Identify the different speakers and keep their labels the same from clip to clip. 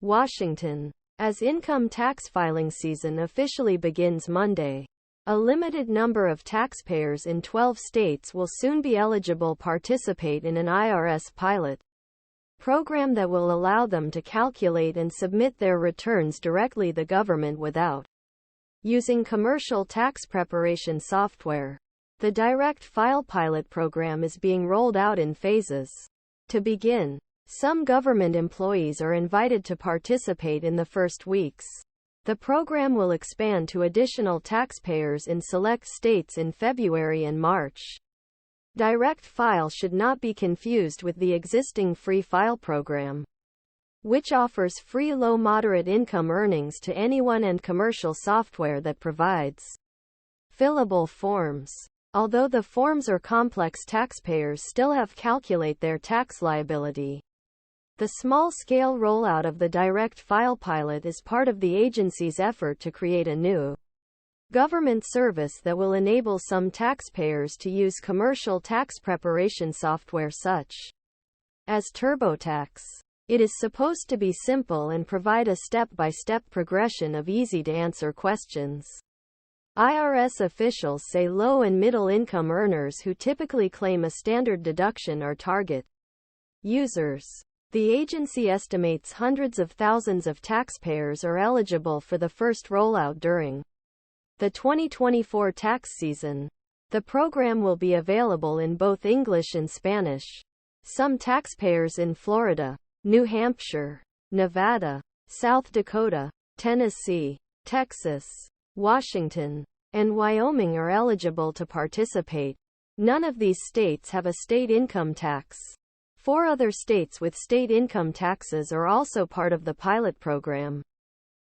Speaker 1: Washington. As income tax filing season officially begins Monday, a limited number of taxpayers in 12 states will soon be eligible to participate in an IRS pilot program that will allow them to calculate and submit their returns directly to the government without using commercial tax preparation software. The Direct File pilot program is being rolled out in phases. To begin, some government employees are invited to participate in the first weeks. The program will expand to additional taxpayers in select states in February and March. Direct File should not be confused with the existing Free File program, which offers free low-moderate income earnings to anyone and commercial software that provides fillable forms. Although the forms are complex, taxpayers still have to calculate their tax liability. The small-scale rollout of the Direct File pilot is part of the agency's effort to create a new government service that will enable some taxpayers to use commercial tax preparation software such as TurboTax. It is supposed to be simple and provide a step-by-step progression of easy-to-answer questions. IRS officials say low and middle-income earners who typically claim a standard deduction are target users. The agency estimates hundreds of thousands of taxpayers are eligible for the first rollout during the 2024 tax season. The program will be available in both English and Spanish. Some taxpayers in Florida, New Hampshire, Nevada, South Dakota, Tennessee, Texas, Washington, and Wyoming are eligible to participate. None of these states have a state income tax. 4 other states with state income taxes are also part of the pilot program: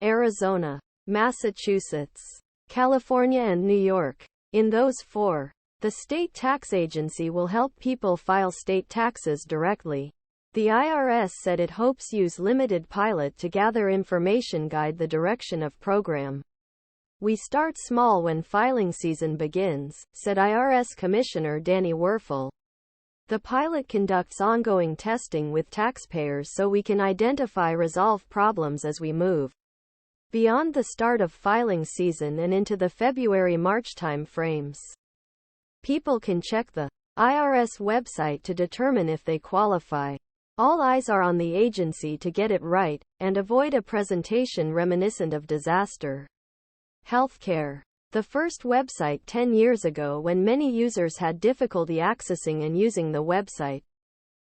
Speaker 1: Arizona, Massachusetts, California, and New York. In those 4, the state tax agency will help people file state taxes directly. The IRS said it hopes use limited pilot to gather information, guide the direction of program. "We start small when filing season begins," said IRS Commissioner Danny Werfel. "The pilot conducts ongoing testing with taxpayers so we can identify resolve problems as we move beyond the start of filing season and into the February-March time frames. People can check the IRS website to determine if they qualify. All eyes are on the agency to get it right and avoid a presentation reminiscent of disaster healthcare. The first website 10 years ago when many users had difficulty accessing and using the website."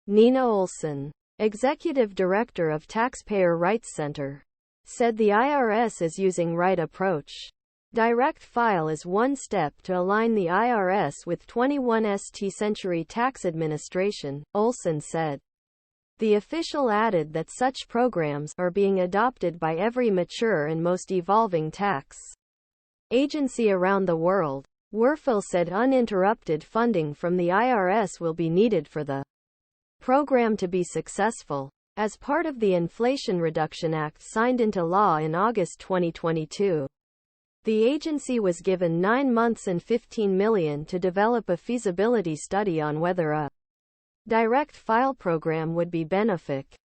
Speaker 1: Nina Olson, Executive Director of Taxpayer Rights Center, said the IRS is using right approach. Direct File is one step to align the IRS with 21st century tax administration, Olson said. The official added that such programs are being adopted by every mature and most evolving tax agency around the world. Werfel said uninterrupted funding from the IRS will be needed for the program to be successful. As part of the Inflation Reduction Act signed into law in August 2022, the agency was given 9 months and $15 million to develop a feasibility study on whether a Direct File program would be beneficial.